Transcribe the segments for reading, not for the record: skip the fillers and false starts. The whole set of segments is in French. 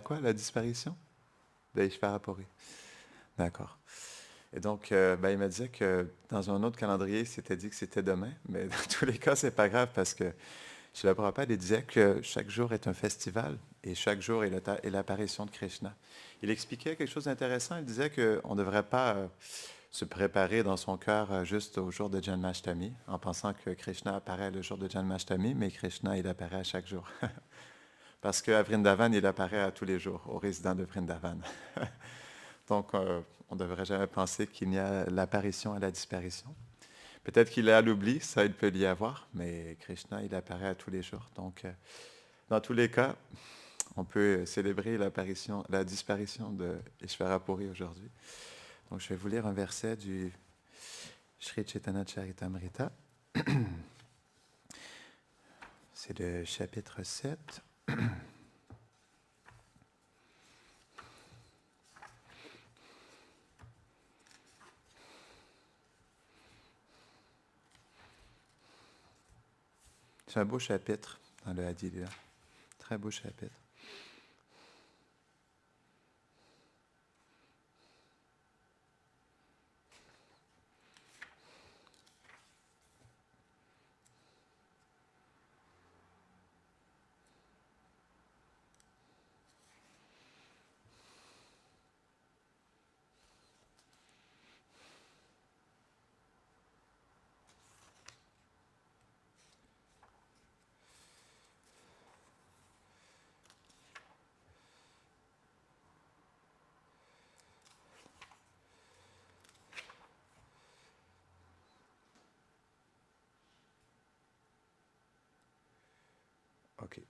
Quoi? La disparition d'Ishvarapuri. D'accord. Et donc, il m'a dit que dans un autre calendrier, c'était dit que c'était demain, mais dans tous les cas, c'est pas grave parce que Srila Prabhupada il disait que chaque jour est un festival et chaque jour est l'apparition de Krishna. Il expliquait quelque chose d'intéressant. Il disait qu'on ne devrait pas se préparer dans son cœur juste au jour de Janmashtami en pensant que Krishna apparaît le jour de Janmashtami, mais Krishna, il apparaît à chaque jour. Parce qu'à Vrindavan, il apparaît à tous les jours, aux résidents de Vrindavan. Donc, on ne devrait jamais penser qu'il y a l'apparition à la disparition. Peut-être qu'il est à l'oubli, ça il peut y avoir, mais Krishna, il apparaît à tous les jours. Donc, dans tous les cas, on peut célébrer la disparition de Ishvarapuri aujourd'hui. Donc, je vais vous lire un verset du Sri Chaitanya Charitamrita. C'est le chapitre 7. C'est un beau chapitre dans le Hadilila. Très beau chapitre. OK.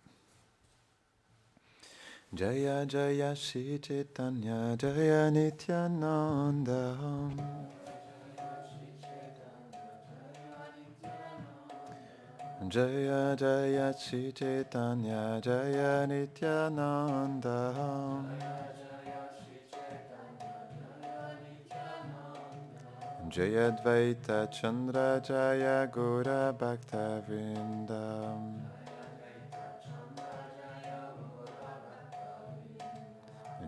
Jaya Jaya Shri Chaitanya Jaya Nityananda Jaya Jaya Shri Chaitanya Jaya Nityananda Jaya Dvaita Chandra Jaya Gora Bhakta Vrindam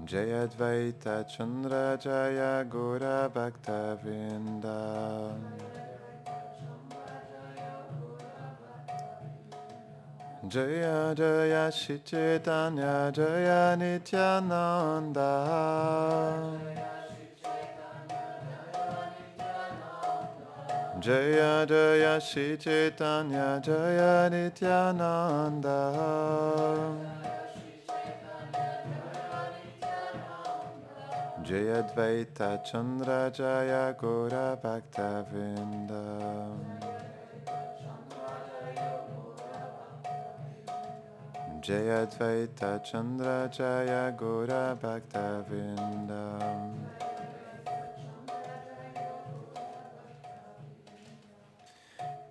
Jaya Dvaita Chandra Jaya Gora Bhakta Vrindam Jaya Jaya Shri Chaitanya Jaya Nityananda Jaya Jaya Shri Chaitanya Jaya Nityananda Jaya Dvaita Chandra Jaya Gora Bhakta Vrindam Jaya Dvaita Chandra Jaya Gora Bhakta Vrindam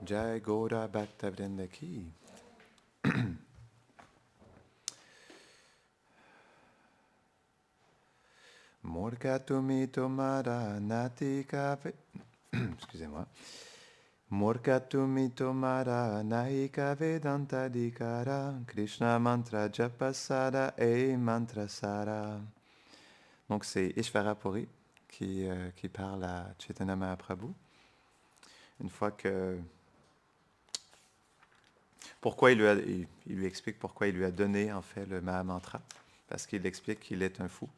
Jai Gora Bhakta Vrinda Ki. Murkatumi Tomara Natika excusez-moi. Murkatumi Tomara Naika Vedanta Dikara Krishna Mantra Japasara et Mantra Sara. Donc c'est Ishvarapuri qui parle à Chaitanya Mahaprabhu. Une fois que il lui explique pourquoi il lui a donné en fait le Mahamantra, parce qu'il explique qu'il est un fou.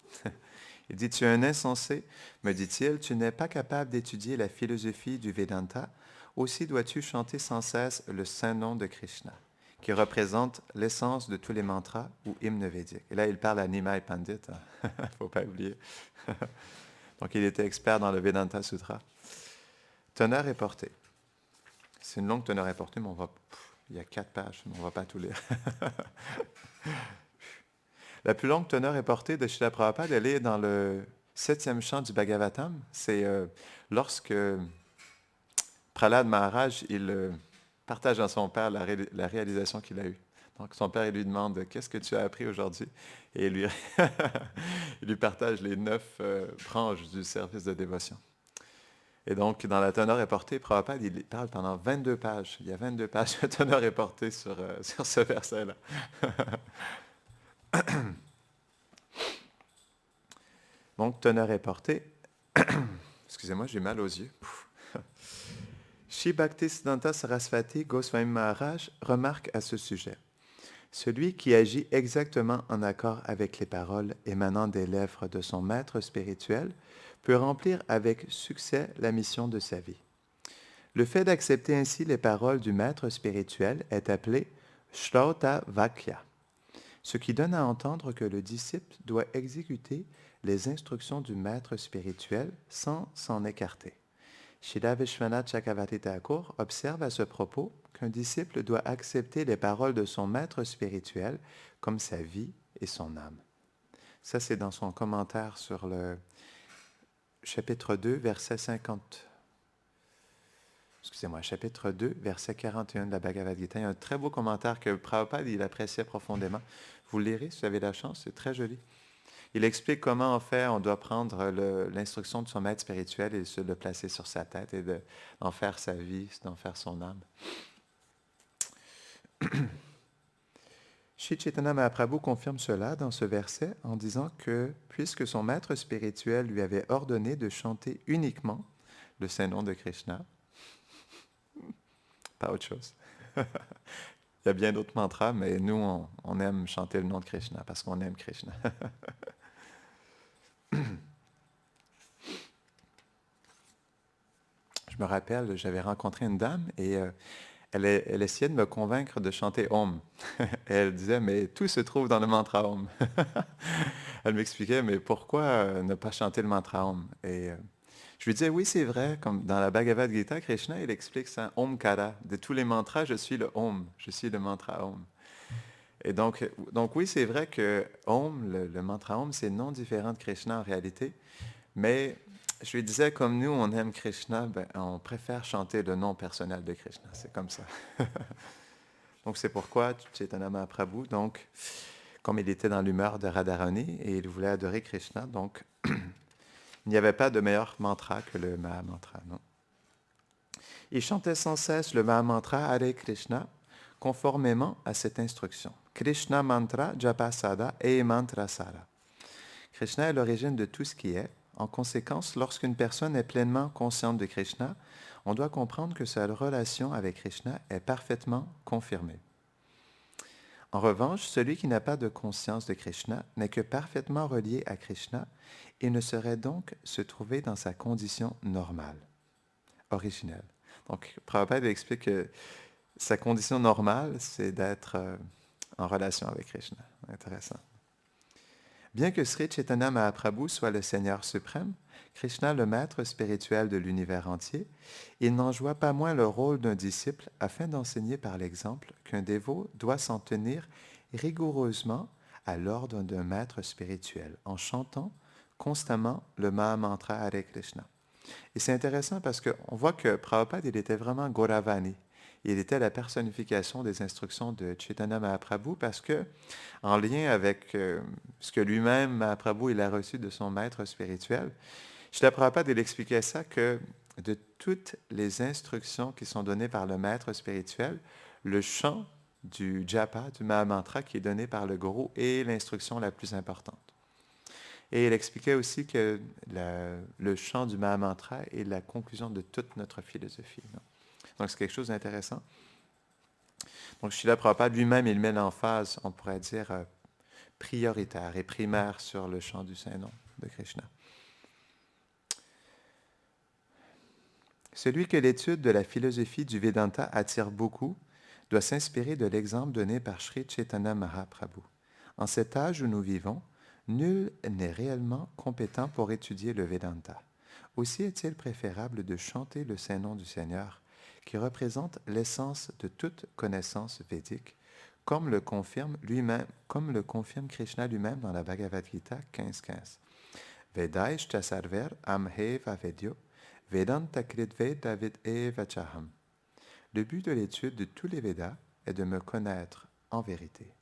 Il dit, tu es un insensé, me dit-il, tu n'es pas capable d'étudier la philosophie du Vedanta, aussi dois-tu chanter sans cesse le saint nom de Krishna, qui représente l'essence de tous les mantras ou hymnes védiques. Et là, il parle à Nimai Pandit, il ne faut pas oublier. Donc, il était expert dans le Vedanta Sutra. Teneur et portée. C'est une longue teneur et portée, mais il y a 4 pages, mais on ne va pas tout lire. La plus longue teneur et portée de Srila Prabhupada, elle est dans le 7e chant du Bhagavatam. C'est lorsque Prahlad Maharaj, il partage à son père la réalisation qu'il a eue. Donc son père, il lui demande « Qu'est-ce que tu as appris aujourd'hui ?» Et il lui partage les 9 branches du service de dévotion. Et donc, dans la teneur et portée, Prabhupada, il parle pendant 22 pages. Il y a 22 pages de teneur et portée sur ce verset-là. Donc, t'honneur est porté. Excusez-moi, j'ai mal aux yeux. Shri Bhaktisiddhanta Sarasvati Goswami Maharaj remarque à ce sujet. Celui qui agit exactement en accord avec les paroles émanant des lèvres de son maître spirituel peut remplir avec succès la mission de sa vie. Le fait d'accepter ainsi les paroles du maître spirituel est appelé Shrauta Vakya, ce qui donne à entendre que le disciple doit exécuter les instructions du maître spirituel sans s'en écarter. Srila Vishwanath Chakravarti Thakur observe à ce propos qu'un disciple doit accepter les paroles de son maître spirituel comme sa vie et son âme. Ça, c'est dans son commentaire sur le chapitre 2, verset 50. Excusez-moi, chapitre 2, verset 41 de la Bhagavad Gita. Il y a un très beau commentaire que Prabhupada, il appréciait profondément. Vous le lirez si vous avez la chance, c'est très joli. Il explique comment, en fait, on doit prendre l'instruction de son maître spirituel et le placer sur sa tête et d'en faire sa vie, d'en faire son âme. Shri Chaitanya Mahaprabhu confirme cela dans ce verset en disant que, puisque son maître spirituel lui avait ordonné de chanter uniquement le Saint-Nom de Krishna, pas autre chose. Il y a bien d'autres mantras, mais nous, on aime chanter le nom de Krishna parce qu'on aime Krishna. Je me rappelle, j'avais rencontré une dame et elle essayait de me convaincre de chanter Om. Et elle disait, mais tout se trouve dans le mantra Om. Elle m'expliquait, mais pourquoi ne pas chanter le mantra Om? Et je lui disais, oui, c'est vrai, comme dans la Bhagavad Gita, Krishna, il explique ça, Omkara. De tous les mantras, je suis le Om, je suis le mantra Om. Et donc oui, c'est vrai que Om, le mantra Om, c'est non différent de Krishna en réalité. Mais je lui disais, comme nous, on aime Krishna, ben, on préfère chanter le nom personnel de Krishna. C'est comme ça. Donc c'est pourquoi Chaitanya Mahaprabhu, donc, comme il était dans l'humeur de Radharani et il voulait adorer Krishna, donc il n'y avait pas de meilleur mantra que le Mahamantra, non. Il chantait sans cesse le Mahamantra Hare Krishna, conformément à cette instruction. Krishna mantra japasada e mantra sara. Krishna est l'origine de tout ce qui est. En conséquence, lorsqu'une personne est pleinement consciente de Krishna, on doit comprendre que sa relation avec Krishna est parfaitement confirmée. En revanche, celui qui n'a pas de conscience de Krishna n'est que parfaitement relié à Krishna et ne saurait donc se trouver dans sa condition normale, originelle. Donc, Prabhupada explique que sa condition normale, c'est d'être en relation avec Krishna. Intéressant. Bien que Sri Chaitanya Mahaprabhu soit le Seigneur suprême, Krishna le maître spirituel de l'univers entier, il n'en joua pas moins le rôle d'un disciple afin d'enseigner par l'exemple qu'un dévot doit s'en tenir rigoureusement à l'ordre d'un maître spirituel en chantant constamment le Mahamantra Hare Krishna. Et c'est intéressant parce qu'on voit que Prabhupada, il était vraiment Gauravani. Il était la personnification des instructions de Chaitanya Mahaprabhu parce que, en lien avec ce que lui-même, Mahaprabhu, il a reçu de son maître spirituel, Srila Prabhupada, il expliquait ça que de toutes les instructions qui sont données par le maître spirituel, le chant du japa, du Mahamantra qui est donné par le Guru est l'instruction la plus importante. Et il expliquait aussi que le chant du Mahamantra est la conclusion de toute notre philosophie. Non? Donc, c'est quelque chose d'intéressant. Donc, Srila Prabhupada lui-même, il met l'emphase, on pourrait dire, prioritaire et primaire sur le chant du Saint-Nom de Krishna. Celui que l'étude de la philosophie du Vedanta attire beaucoup doit s'inspirer de l'exemple donné par Sri Chaitanya Mahaprabhu. En cet âge où nous vivons, nul n'est réellement compétent pour étudier le Vedanta. Aussi est-il préférable de chanter le Saint-Nom du Seigneur, qui représente l'essence de toute connaissance védique, comme le confirme Krishna lui-même dans la Bhagavad Gita 15.15. Vedaishta sarver amheva vedyo, vedanta kridved david evachaham. Le but de l'étude de tous les Védas est de me connaître en vérité.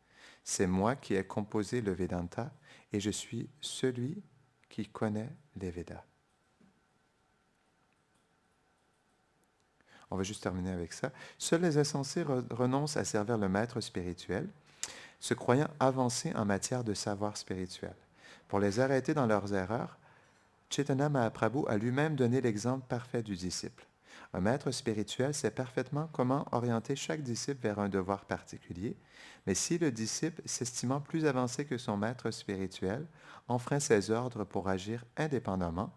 C'est moi qui ai composé le Vedanta et je suis celui qui connaît les Védas. On va juste terminer avec ça. Seuls les insensés renoncent à servir le maître spirituel, se croyant avancés en matière de savoir spirituel. Pour les arrêter dans leurs erreurs, Chaitanya Mahaprabhu a lui-même donné l'exemple parfait du disciple. Un maître spirituel sait parfaitement comment orienter chaque disciple vers un devoir particulier, mais si le disciple, s'estimant plus avancé que son maître spirituel, enfreint ses ordres pour agir indépendamment,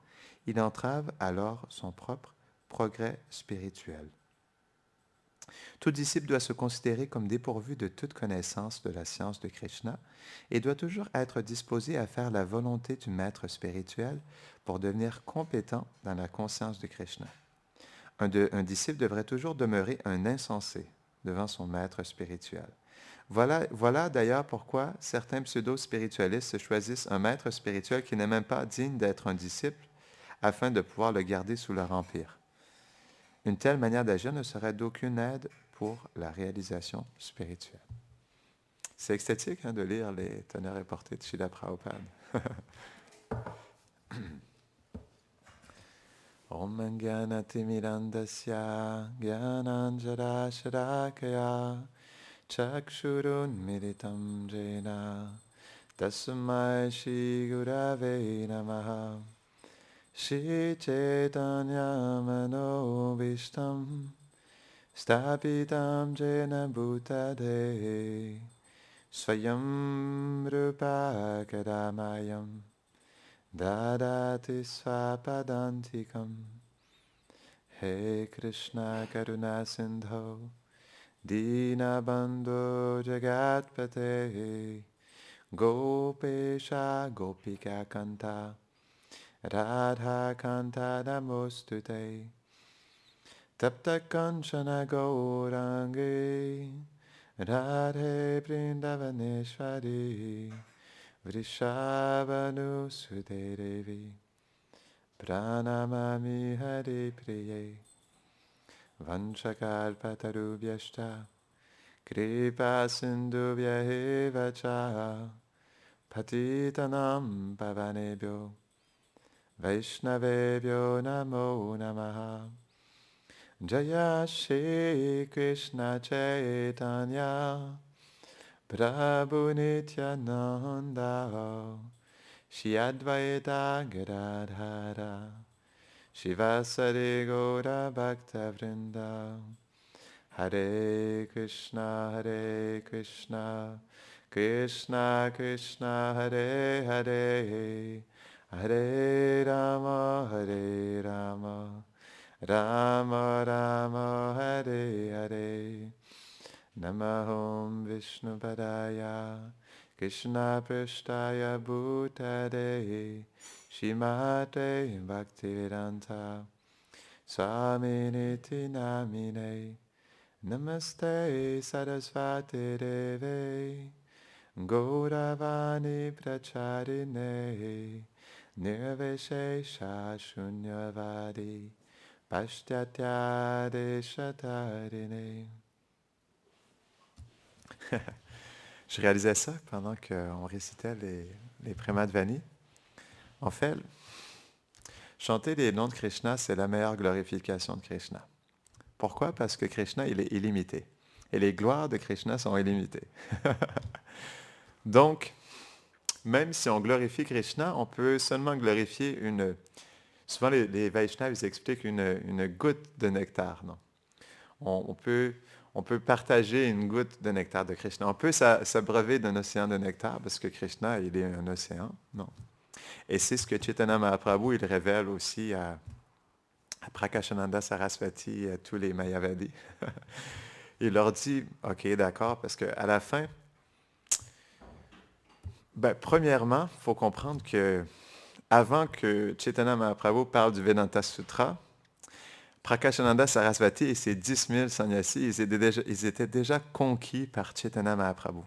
il entrave alors son propre progrès spirituel. Tout disciple doit se considérer comme dépourvu de toute connaissance de la science de Krishna et doit toujours être disposé à faire la volonté du maître spirituel pour devenir compétent dans la conscience de Krishna. Un disciple devrait toujours demeurer un insensé devant son maître spirituel. Voilà d'ailleurs pourquoi certains pseudo-spiritualistes choisissent un maître spirituel qui n'est même pas digne d'être un disciple afin de pouvoir le garder sous leur empire. Une telle manière d'agir ne serait d'aucune aide pour la réalisation spirituelle. C'est esthétique de lire les tonnerres et portées de Srila Prabhupada. Om Gyanatimirandasya Gyananjara Sharakaya Chakshurun Militam Jena Tasmai Shri Gurave Namaha Shri Chaitanya Manobishtam Stapitam Jena Bhutade Swayam Rupa Kadamayam Dadati Swapadantikam He Krishna Karuna Sindho Dinabandho Jagatpate Gopesha Gopika Kanta Radha Kanta Namostute Tapta Kanchana Gaurangi Radhe Vrindavaneshwari Vrishabhanusute Devi Pranamami Hari Priye Vanchakalpatarubhyashta Kripa Sindhubhya eva cha Patitanam Pavanebhyo Vaishnavebhyo Namo Namaha Jaya Shri Krishna Chaitanya Prabhu Nityananda Shri Advaita Gadadhara Shivasari Gaura Bhakta Vrinda Hare Krishna Krishna Krishna Hare Hare Hare Rama Rama Rama Hare Hare Namahom Vishnu Padaya Krishna Prishtaya Bhutade Shimate Bhaktivedanta Swaminiti Namine Namaste Sarasvati Deve Gauravani Pracharine Nirvishesha Shunyavadi Pashtya Deshatarine. Je réalisais ça pendant qu'on récitait les Premadvani. En fait, chanter les noms de Krishna, c'est la meilleure glorification de Krishna. Pourquoi? Parce que Krishna, il est illimité. Et les gloires de Krishna sont illimitées. Donc, même si on glorifie Krishna, on peut seulement glorifier une... Souvent, les Vaishnavas expliquent une goutte de nectar. Non? On peut partager une goutte de nectar de Krishna. On peut s'abreuver d'un océan de nectar parce que Krishna, il est un océan. Non. Et c'est ce que Chaitanya Mahaprabhu, il révèle aussi à Prakashananda Saraswati et à tous les Mayavadis. Il leur dit, OK, d'accord, parce qu'à la fin, premièrement, il faut comprendre que avant que Chaitanya Mahaprabhu parle du Vedanta Sutra, Prakashananda Saraswati et ses 10 000 sannyasis, ils étaient déjà conquis par Chaitanya Mahaprabhu.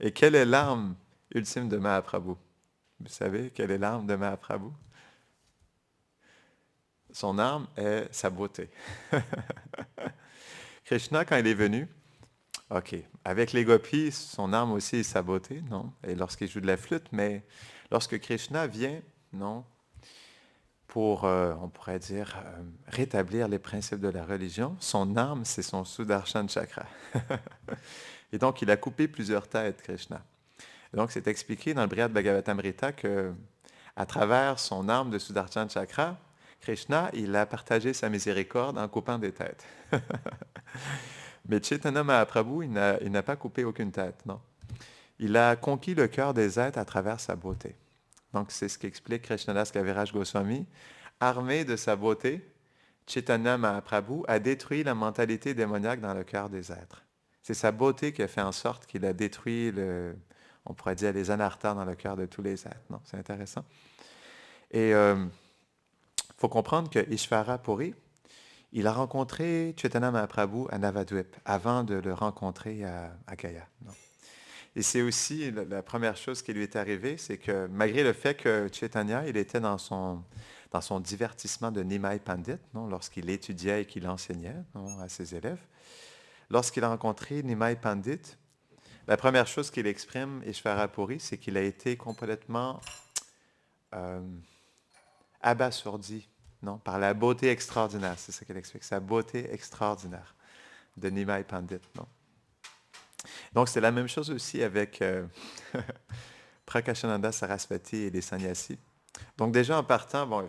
Et quelle est l'arme ultime de Mahaprabhu? Vous savez, quelle est l'arme de Mahaprabhu? Son arme est sa beauté. Krishna, quand il est venu, OK, avec les gopis, son arme aussi est sa beauté, non? Et lorsqu'il joue de la flûte, mais lorsque Krishna vient, non, pour, on pourrait dire, rétablir les principes de la religion, son arme, c'est son Sudarshan Chakra. Et donc, il a coupé plusieurs têtes, Krishna. Et donc, c'est expliqué dans le Brihad Bhagavatamrita que À travers son arme de Sudarshan Chakra, Krishna, il a partagé sa miséricorde en coupant des têtes. Mais Chaitanya Mahaprabhu, il n'a pas coupé aucune tête, non. Il a conquis le cœur des êtres à travers sa beauté. Donc, c'est ce qu'explique Krishnadas Kaviraj Goswami. Armé de sa beauté, Chaitanya Mahaprabhu a détruit la mentalité démoniaque dans le cœur des êtres. C'est sa beauté qui a fait en sorte qu'il a détruit, on pourrait dire, les anarthas dans le cœur de tous les êtres. Non, c'est intéressant. Et il faut comprendre que Ishvara Puri, il a rencontré Chaitanya Mahaprabhu à Navadvip avant de le rencontrer à Gaya. Non. Et c'est aussi la première chose qui lui est arrivée, c'est que malgré le fait que Chaitanya, il était dans son divertissement de Nimai Pandit, non, lorsqu'il étudiait et qu'il enseignait, non, à ses élèves, lorsqu'il a rencontré Nimai Pandit, la première chose qu'il exprime, Ishvara Puri, c'est qu'il a été complètement abasourdi, non, par la beauté extraordinaire. C'est ça qu'il explique, sa beauté extraordinaire de Nimai Pandit. Non. Donc, c'est la même chose aussi avec Prakashananda Sarasvati et les sannyasis. Donc, déjà en partant, bon,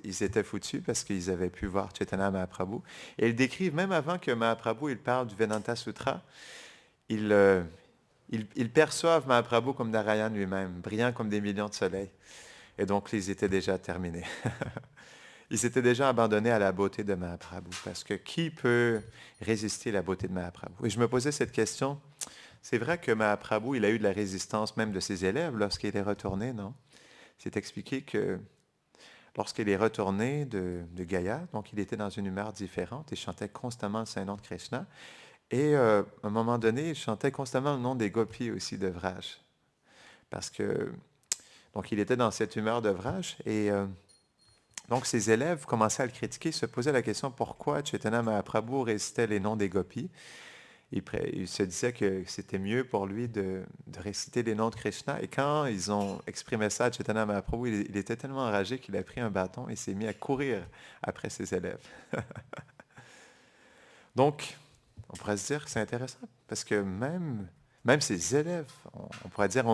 ils étaient foutus parce qu'ils avaient pu voir Chaitanya Mahaprabhu. Et ils décrivent, même avant que Mahaprabhu il parle du Vedanta Sutra, ils perçoivent Mahaprabhu comme Narayan lui-même, brillant comme des millions de soleils. Et donc, ils étaient déjà terminés. Ils s'étaient déjà abandonnés à la beauté de Mahaprabhu, parce que qui peut résister à la beauté de Mahaprabhu? Et je me posais cette question. C'est vrai que Mahaprabhu, il a eu de la résistance même de ses élèves lorsqu'il est retourné, non? C'est expliqué que lorsqu'il est retourné de Gaya, donc il était dans une humeur différente, il chantait constamment le Saint-Nom de Krishna, et à un moment donné, il chantait constamment le nom des gopis aussi de Vraj, parce que, donc il était dans cette humeur de Vraj, et donc ses élèves commençaient à le critiquer, se posaient la question pourquoi Chaitanya Mahaprabhu récitait les noms des gopis. Il se disait que c'était mieux pour lui de réciter les noms de Krishna. Et quand ils ont exprimé ça à Chaitanya Mahaprabhu, il était tellement enragé qu'il a pris un bâton et s'est mis à courir après ses élèves. Donc, on pourrait se dire que c'est intéressant, parce que même ses élèves, on pourrait dire,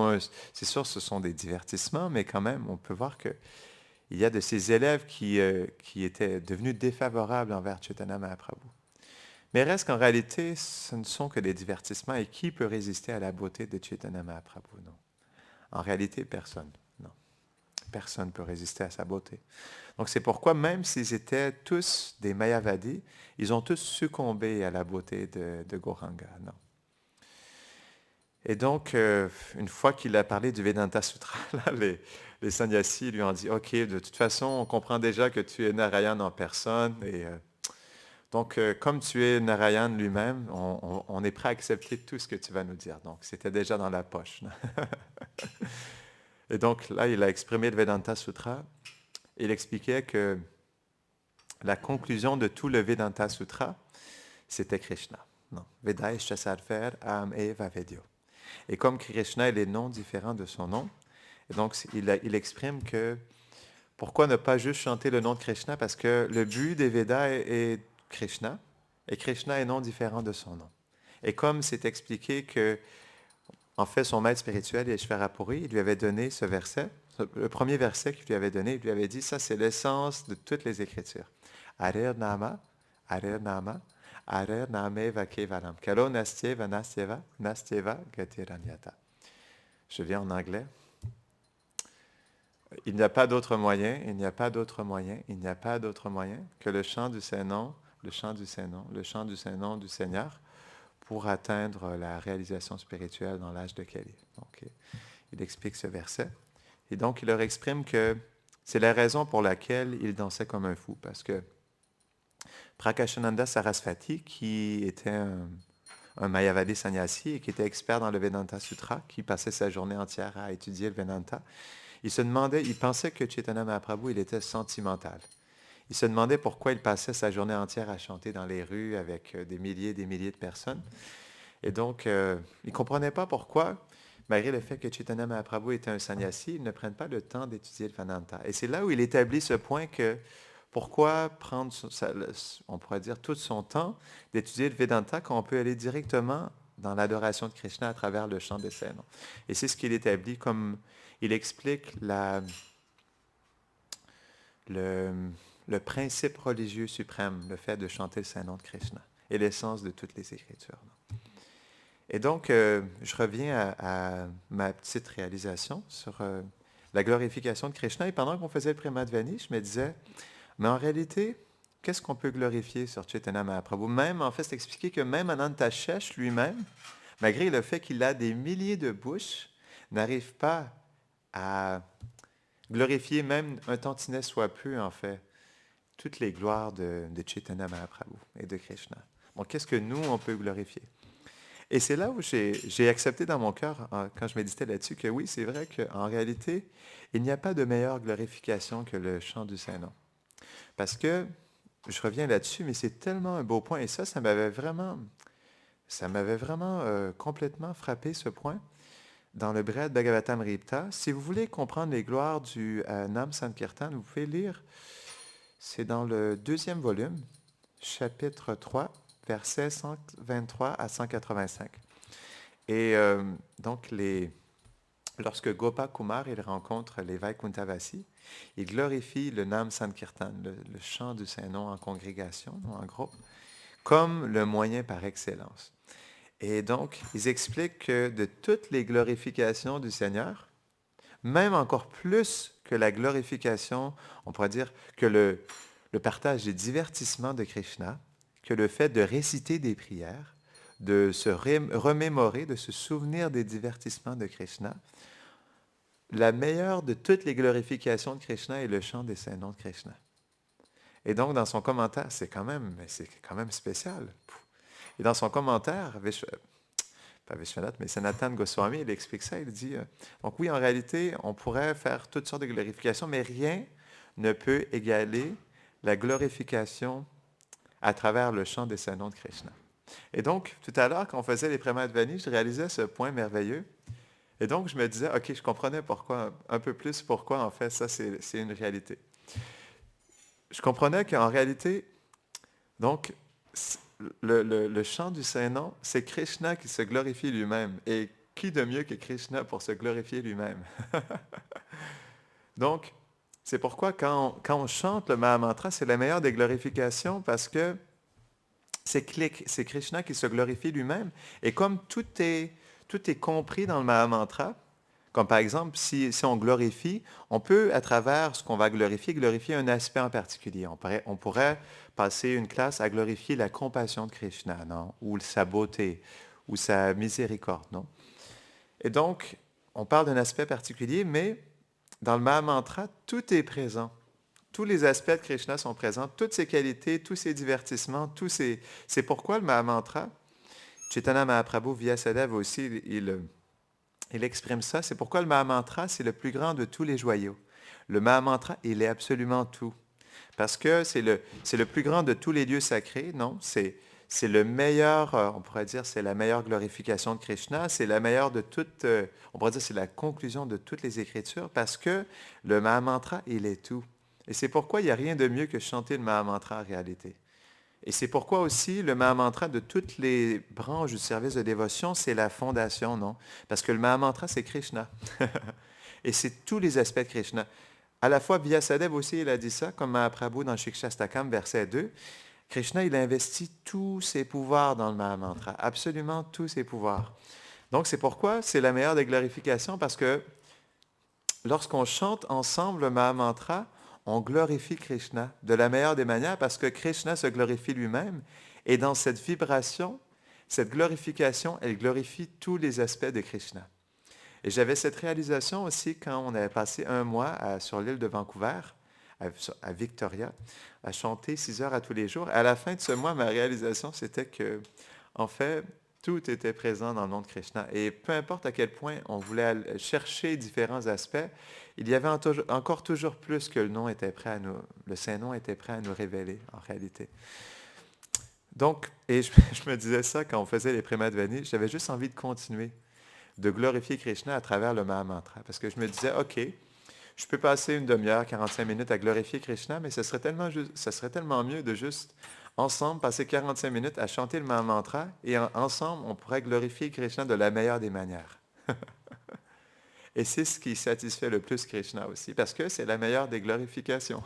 c'est sûr ce sont des divertissements, mais quand même, on peut voir qu'il y a de ces élèves qui étaient devenus défavorables envers Chaitanya Mahaprabhu. Mais reste qu'en réalité, ce ne sont que des divertissements. Et qui peut résister à la beauté de Chaitanya Mahaprabhu? Non. En réalité, personne. Non. Personne ne peut résister à sa beauté. Donc c'est pourquoi, même s'ils étaient tous des Mayavadis, ils ont tous succombé à la beauté de Gauranga. Non. Et donc, une fois qu'il a parlé du Vedanta Sutra, là, les sannyasis lui ont dit, OK, de toute façon, on comprend déjà que tu es Narayan en personne, et donc, comme tu es Narayan lui-même, on est prêt à accepter tout ce que tu vas nous dire. Donc, c'était déjà dans la poche. Et donc, là, il a exprimé le Vedanta Sutra. Il expliquait que la conclusion de tout le Vedanta Sutra, c'était Krishna. Non. Vedaisha sarver am eva vedyo. Et comme Krishna est les noms différents de son nom, et donc il exprime que pourquoi ne pas juste chanter le nom de Krishna? Parce que le but des Védas est Krishna, et Krishna est non différent de son nom. Et comme c'est expliqué que, en fait, son maître spirituel, Ishvara Puri, il lui avait donné ce verset, le premier verset qu'il lui avait donné, il lui avait dit, ça c'est l'essence de toutes les Écritures. Arir Nama, Arir Nama, Arir Nameva Kevalam. Kalo Nastyeva, Nastyeva, Nastyeva Gatiranyata. Je viens en anglais. Il n'y a pas d'autre moyen, il n'y a pas d'autre moyen, il n'y a pas d'autre moyen que le chant du Saint-Nom, le chant du Saint-Nom, le chant du Saint-Nom du Seigneur pour atteindre la réalisation spirituelle dans l'âge de Kali. Donc, il explique ce verset. Et donc, il leur exprime que c'est la raison pour laquelle il dansait comme un fou, parce que Prakashananda Sarasvati, qui était un Mayavadi sannyasi et qui était expert dans le Vedanta Sutra, qui passait sa journée entière à étudier le Vedanta, il pensait que Chaitanya Mahaprabhu, il était sentimental. Il se demandait pourquoi il passait sa journée entière à chanter dans les rues avec des milliers et des milliers de personnes. Et donc, il ne comprenait pas pourquoi, malgré le fait que Chaitanya Mahaprabhu était un sannyasi, il ne prenne pas le temps d'étudier le Vedanta. Et c'est là où il établit ce point que pourquoi prendre, on pourrait dire, tout son temps d'étudier le Vedanta quand on peut aller directement dans l'adoration de Krishna à travers le chant des Saints. Et c'est ce qu'il établit comme il explique le, le principe religieux suprême, le fait de chanter le Saint-Nom de Krishna, et l'essence de toutes les Écritures. Et donc, je reviens à ma petite réalisation sur la glorification de Krishna. Et pendant qu'on faisait le Premadvani, je me disais, mais en réalité, qu'est-ce qu'on peut glorifier sur Chaitanya Mahaprabhu? Même, en fait, c'est expliqué que même Ananta Shesh lui-même, malgré le fait qu'il a des milliers de bouches, n'arrive pas à glorifier même un tantinet soit peu, en fait, toutes les gloires de Chaitanya Mahaprabhu et de Krishna. Bon, qu'est-ce que nous, on peut glorifier? Et c'est là où j'ai accepté dans mon cœur, quand je méditais là-dessus, que oui, c'est vrai qu'en réalité, il n'y a pas de meilleure glorification que le chant du Saint-Nom. Parce que, je reviens là-dessus, mais c'est tellement un beau point, et ça m'avait vraiment complètement frappé ce point dans le Brihad Bhagavatamrita. Si vous voulez comprendre les gloires du Nam Sankirtan, vous pouvez lire, c'est dans le 2e volume, chapitre 3, versets 123 à 185. Et donc, lorsque Gopa Kumar il rencontre les Vaikunthavasi, il glorifie le Nam Sankirtan, le chant du Saint-Nom en congrégation, en groupe, comme le moyen par excellence. Et donc, ils expliquent que de toutes les glorifications du Seigneur, même encore plus que la glorification, on pourrait dire que le partage des divertissements de Krishna, que le fait de réciter des prières, de se remémorer, de se souvenir des divertissements de Krishna, la meilleure de toutes les glorifications de Krishna est le chant des saints noms de Krishna. Et donc, dans son commentaire, c'est quand même spécial. Et dans son commentaire, pas Vishwanath, mais Sanatan Goswami, il explique ça, il dit, donc oui, en réalité, on pourrait faire toutes sortes de glorifications, mais rien ne peut égaler la glorification à travers le chant des saints noms de Krishna. Et donc, tout à l'heure, quand on faisait les Premadvani, je réalisais ce point merveilleux. Et donc, je me disais, OK, je comprenais un peu plus pourquoi, en fait, ça, c'est une réalité. Je comprenais qu'en réalité, donc, le chant du Saint-Nom, c'est Krishna qui se glorifie lui-même. Et qui de mieux que Krishna pour se glorifier lui-même? Donc, c'est pourquoi quand on chante le Mahamantra, c'est la meilleure des glorifications parce que c'est Krishna qui se glorifie lui-même. Et comme tout est compris dans le Mahamantra, comme par exemple, si on glorifie, on peut, à travers ce qu'on va glorifier un aspect en particulier. On pourrait passer une classe à glorifier la compassion de Krishna, non? Ou sa beauté, ou sa miséricorde, non? Et donc, on parle d'un aspect particulier, mais dans le Mahamantra, tout est présent. Tous les aspects de Krishna sont présents, toutes ses qualités, tous ses divertissements, c'est pourquoi le Mahamantra, Chaitanya Mahaprabhu Vyasadeva aussi, il exprime ça. C'est pourquoi le Mahamantra, c'est le plus grand de tous les joyaux. Le Mahamantra, il est absolument tout. Parce que c'est le plus grand de tous les lieux sacrés, non? C'est le meilleur, on pourrait dire, c'est la meilleure glorification de Krishna, c'est la meilleure de toutes, on pourrait dire, c'est la conclusion de toutes les Écritures, parce que le Mahamantra, il est tout. Et c'est pourquoi il n'y a rien de mieux que chanter le Mahamantra en réalité. Et c'est pourquoi aussi le Mahamantra de toutes les branches du service de dévotion, c'est la fondation, non? Parce que le Mahamantra, c'est Krishna. Et c'est tous les aspects de Krishna. À la fois, Vyasadeva aussi, il a dit ça, comme Mahaprabhu dans Shikshastakam, verset 2. Krishna, il investit tous ses pouvoirs dans le Mahamantra, absolument tous ses pouvoirs. Donc, c'est pourquoi c'est la meilleure des glorifications, parce que lorsqu'on chante ensemble le Mahamantra, on glorifie Krishna de la meilleure des manières parce que Krishna se glorifie lui-même. Et dans cette vibration, cette glorification, elle glorifie tous les aspects de Krishna. Et j'avais cette réalisation aussi quand on avait passé un mois sur l'île de Vancouver, à Victoria, à chanter 6 heures à tous les jours. À la fin de ce mois, ma réalisation, c'était que, en fait, tout était présent dans le nom de Krishna. Et peu importe à quel point on voulait chercher différents aspects, il y avait encore toujours plus que le Saint-Nom était prêt à nous révéler, en réalité. Donc, et je me disais ça quand on faisait les Premadvani, j'avais juste envie de continuer, de glorifier Krishna à travers le Mahamantra. Parce que je me disais, OK, je peux passer une demi-heure, 45 minutes à glorifier Krishna, mais ça serait tellement mieux de juste, ensemble, passer 45 minutes à chanter le Mahamantra et ensemble, on pourrait glorifier Krishna de la meilleure des manières. Et c'est ce qui satisfait le plus Krishna aussi, parce que c'est la meilleure des glorifications.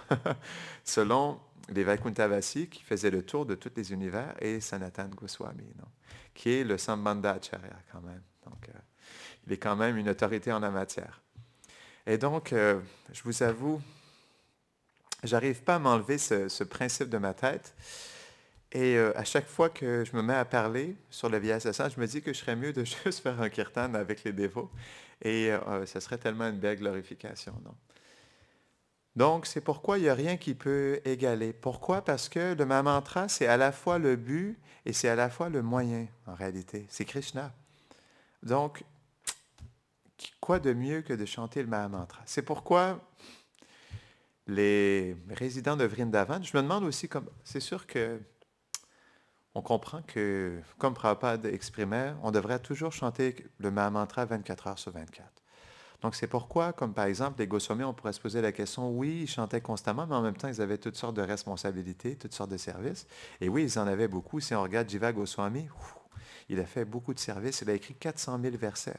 Selon les Vaikuntavasi qui faisaient le tour de tous les univers et Sanatan Goswami, non? Qui est le Sambandhacharya quand même. Donc, il est quand même une autorité en la matière. Et donc, je vous avoue, j'arrive pas à m'enlever ce principe de ma tête. Et à chaque fois que je me mets à parler sur le Vyasasana, je me dis que je serais mieux de juste faire un kirtan avec les dévots. Et ce serait tellement une belle glorification, non? Donc, c'est pourquoi il n'y a rien qui peut égaler. Pourquoi? Parce que le Mahamantra, c'est à la fois le but et c'est à la fois le moyen, en réalité. C'est Krishna. Donc, quoi de mieux que de chanter le Mahamantra? C'est pourquoi les résidents de Vrindavan, je me demande aussi, comme, c'est sûr que on comprend que, comme Prabhupada exprimait, on devrait toujours chanter le Mahamantra 24 heures sur 24. Donc, c'est pourquoi, comme par exemple, les Goswamis, on pourrait se poser la question, oui, ils chantaient constamment, mais en même temps, ils avaient toutes sortes de responsabilités, toutes sortes de services. Et oui, ils en avaient beaucoup. Si on regarde Jiva Goswami, il a fait beaucoup de services. Il a écrit 400 000 versets.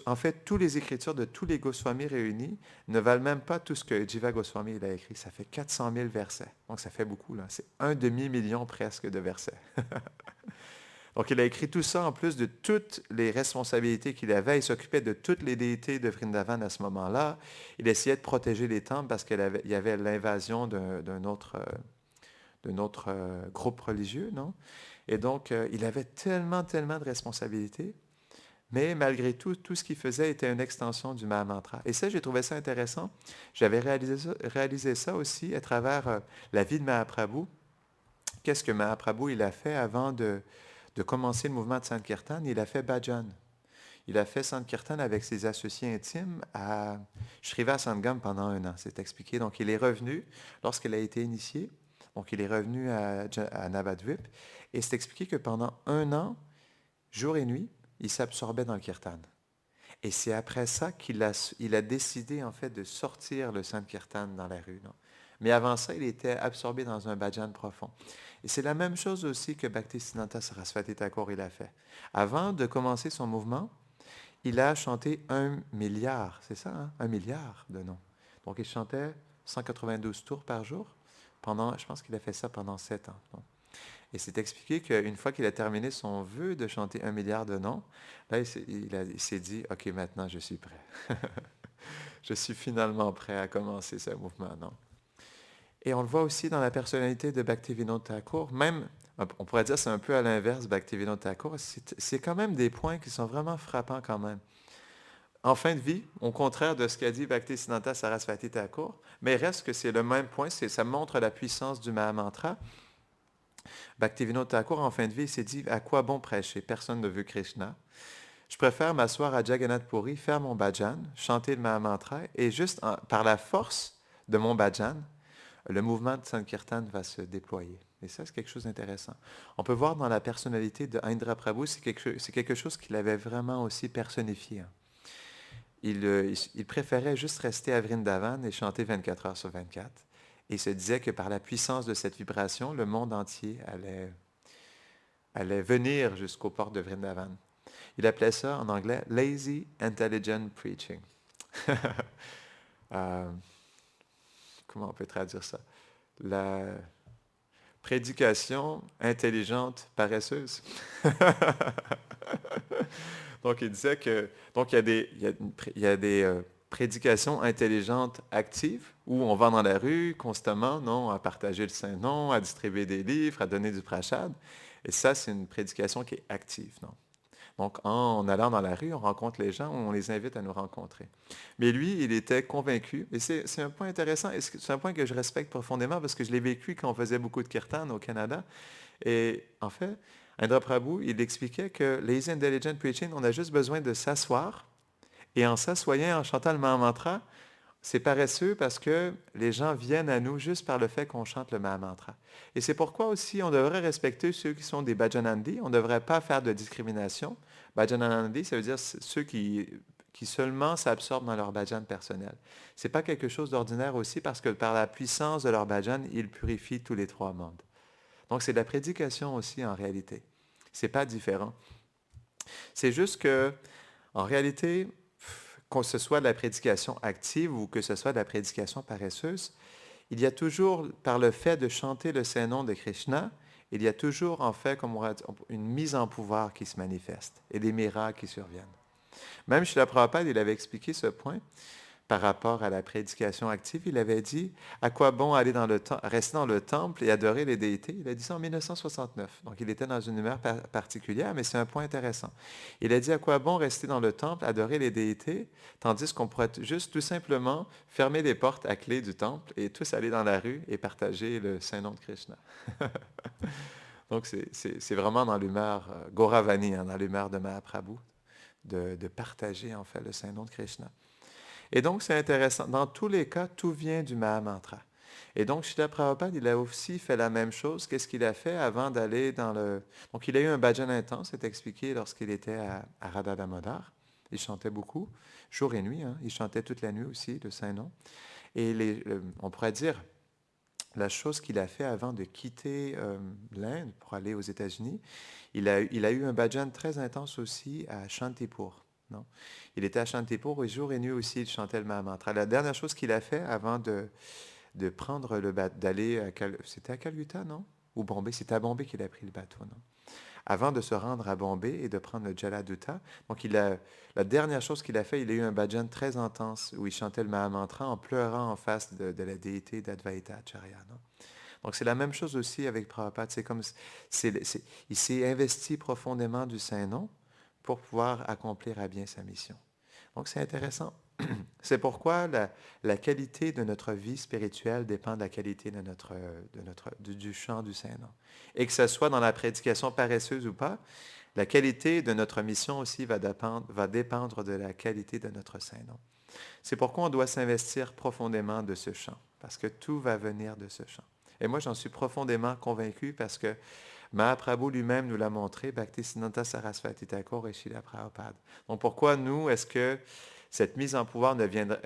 En fait, toutes les écritures de tous les Goswamis réunis ne valent même pas tout ce que Jiva Goswami il a écrit. Ça fait 400 000 versets. Donc, ça fait beaucoup, là. C'est 1,5 million presque de versets. Donc, il a écrit tout ça en plus de toutes les responsabilités qu'il avait. Il s'occupait de toutes les déités de Vrindavan à ce moment-là. Il essayait de protéger les temples parce qu'il y avait l'invasion d'un autre groupe religieux, non? Et donc, il avait tellement, tellement de responsabilités. Mais malgré tout, tout ce qu'il faisait était une extension du Mahamantra. Et ça, j'ai trouvé ça intéressant. J'avais réalisé ça aussi à travers la vie de Mahaprabhu. Qu'est-ce que Mahaprabhu il a fait avant de commencer le mouvement de Sankirtan? Il a fait bhajan. Il a fait Sankirtan avec ses associés intimes à Shrivas Sangam pendant 1 an. C'est expliqué. Donc, il est revenu lorsqu'il a été initié. Donc, il est revenu à Navadvip. Et c'est expliqué que pendant 1 an, jour et nuit, il s'absorbait dans le kirtan. Et c'est après ça qu'il a décidé, en fait, de sortir le Sankirtan dans la rue. Non? Mais avant ça, il était absorbé dans un bhajan profond. Et c'est la même chose aussi que Bhaktisiddhanta Saraswati Thakur il a fait. Avant de commencer son mouvement, il a chanté 1 milliard, c'est ça, hein? 1 milliard de noms. Donc, il chantait 192 tours par jour. Je pense qu'il a fait ça pendant 7 ans. Donc, et c'est expliqué qu'une fois qu'il a terminé son vœu de chanter 1 milliard de noms, là, il s'est dit, OK, maintenant, je suis prêt. Je suis finalement prêt à commencer ce mouvement, non? Et on le voit aussi dans la personnalité de Bhaktivinoda Thakur. Même, on pourrait dire c'est un peu à l'inverse, Bhaktivinoda Thakur. C'est quand même des points qui sont vraiment frappants quand même. En fin de vie, au contraire de ce qu'a dit Bhaktisiddhanta Saraswati Thakur, mais reste que c'est le même point, ça montre la puissance du Mahamantra. Bhaktivinoda Thakur, en fin de vie, il s'est dit, à quoi bon prêcher? Personne ne veut Krishna. Je préfère m'asseoir à Jagannath Puri, faire mon bhajan, chanter le Mahamantra, et juste par la force de mon bhajan, le mouvement de Sankirtan va se déployer. Et ça, c'est quelque chose d'intéressant. On peut voir dans la personnalité de Indra Prabhu, c'est quelque chose qu'il avait vraiment aussi personnifié. Il préférait juste rester à Vrindavan et chanter 24 heures sur 24. Et il se disait que par la puissance de cette vibration, le monde entier allait venir jusqu'aux portes de Vrindavan. Il appelait ça en anglais Lazy Intelligent Preaching. Euh, comment on peut traduire ça? La prédication intelligente paresseuse. Donc, il disait que donc il y a des prédications intelligentes actives où on va dans la rue constamment, non, à partager le Saint-Nom, à distribuer des livres, à donner du prachad. Et ça, c'est une prédication qui est active, non? Donc, en allant dans la rue, on rencontre les gens, on les invite à nous rencontrer. Mais lui, il était convaincu, et c'est un point intéressant, et c'est un point que je respecte profondément parce que je l'ai vécu quand on faisait beaucoup de kirtan au Canada. Et en fait, Indra Prabhu, il expliquait que les intelligent preaching, on a juste besoin de s'asseoir, et en s'assoyant, en chantant le Mahamantra, c'est paresseux parce que les gens viennent à nous juste par le fait qu'on chante le Mahamantra. Et c'est pourquoi aussi on devrait respecter ceux qui sont des Bhajanandi. On ne devrait pas faire de discrimination. Bhajanandi, ça veut dire ceux qui seulement s'absorbent dans leur bhajan personnel. Ce n'est pas quelque chose d'ordinaire aussi parce que par la puissance de leur bhajan, ils purifient tous les 3 mondes. Donc c'est de la prédication aussi en réalité. Ce n'est pas différent. C'est juste que, en réalité, que ce soit de la prédication active ou que ce soit de la prédication paresseuse, il y a toujours, par le fait de chanter le Saint-Nom de Krishna, il y a toujours, en fait, comme on a dit, une mise en pouvoir qui se manifeste et des miracles qui surviennent. Même Srila Prabhupada, il avait expliqué ce point par rapport à la prédication active. Il avait dit, à quoi bon aller rester dans le temple et adorer les déités? Il a dit ça en 1969. Donc, il était dans une humeur particulière, mais c'est un point intéressant. Il a dit, à quoi bon rester dans le temple, adorer les déités, tandis qu'on pourrait juste tout simplement fermer les portes à clé du temple et tous aller dans la rue et partager le Saint-Nom de Krishna. Donc, c'est vraiment dans l'humeur Gauravani, dans l'humeur de Mahaprabhu, de partager en fait le Saint-Nom de Krishna. Et donc, c'est intéressant. Dans tous les cas, tout vient du Mahamantra. Et donc, Srila Prabhupada, il a aussi fait la même chose. Qu'est-ce qu'il a fait avant d'aller dans le... Donc, il a eu un bhajan intense, c'est expliqué lorsqu'il était à Radha Damodar. Il chantait beaucoup, jour et nuit. Hein. Il chantait toute la nuit aussi, le Saint-Nom. Et on pourrait dire, la chose qu'il a fait avant de quitter l'Inde pour aller aux États-Unis, il a eu un bhajan très intense aussi à Shantipur. Non? Il était à Shantipur et jour et nuit aussi, il chantait le Mahamantra. La dernière chose qu'il a fait avant de prendre d'aller c'était à Calcutta, non? Ou Bombay? C'était à Bombay qu'il a pris le bateau, non? Avant de se rendre à Bombay et de prendre le Jaladuta. Donc, la dernière chose qu'il a fait, il a eu un bhajan très intense où il chantait le Mahamantra en pleurant en face de la déité d'Advaita Acharya. Non? Donc, c'est la même chose aussi avec Prabhupada. C'est comme, il s'est investi profondément du Saint-Nom pour pouvoir accomplir à bien sa mission. Donc, c'est intéressant. C'est pourquoi la qualité de notre vie spirituelle dépend de la qualité du chant du Saint-Nom. Et que ce soit dans la prédication paresseuse ou pas, la qualité de notre mission aussi va dépendre de la qualité de notre Saint-Nom. C'est pourquoi on doit s'investir profondément de ce chant, parce que tout va venir de ce chant. Et moi, j'en suis profondément convaincu parce que Mahaprabhu lui-même nous l'a montré, Bhaktisiddhanta Saraswati Thakur et Srila Prabhupada. Donc pourquoi nous, est-ce que cette mise en pouvoir ne viendrait...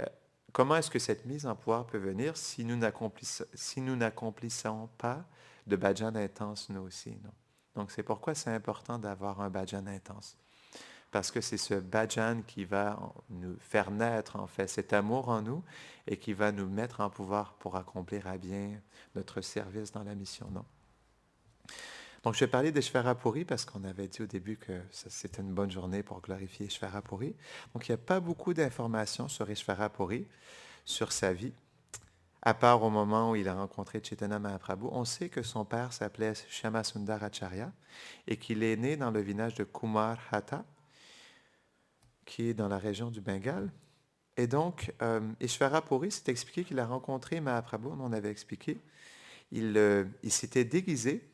Comment est-ce que cette mise en pouvoir peut venir si nous n'accomplissons pas de bhajan intense nous aussi, non? Donc c'est pourquoi c'est important d'avoir un bhajan intense. Parce que c'est ce bhajan qui va nous faire naître, en fait, cet amour en nous et qui va nous mettre en pouvoir pour accomplir à bien notre service dans la mission, non? Donc, je vais parler d'Ishvara Puri parce qu'on avait dit au début que c'était une bonne journée pour glorifier Ishvara Puri. Donc, il n'y a pas beaucoup d'informations sur Ishvara Puri, sur sa vie, à part au moment où il a rencontré Chaitanya Mahaprabhu. On sait que son père s'appelait Shyamasundar Acharya et qu'il est né dans le village de Kumar Hatta, qui est dans la région du Bengale. Et donc, Ishvara Puri, c'est expliqué qu'il a rencontré Mahaprabhu, on en avait expliqué. Il s'était déguisé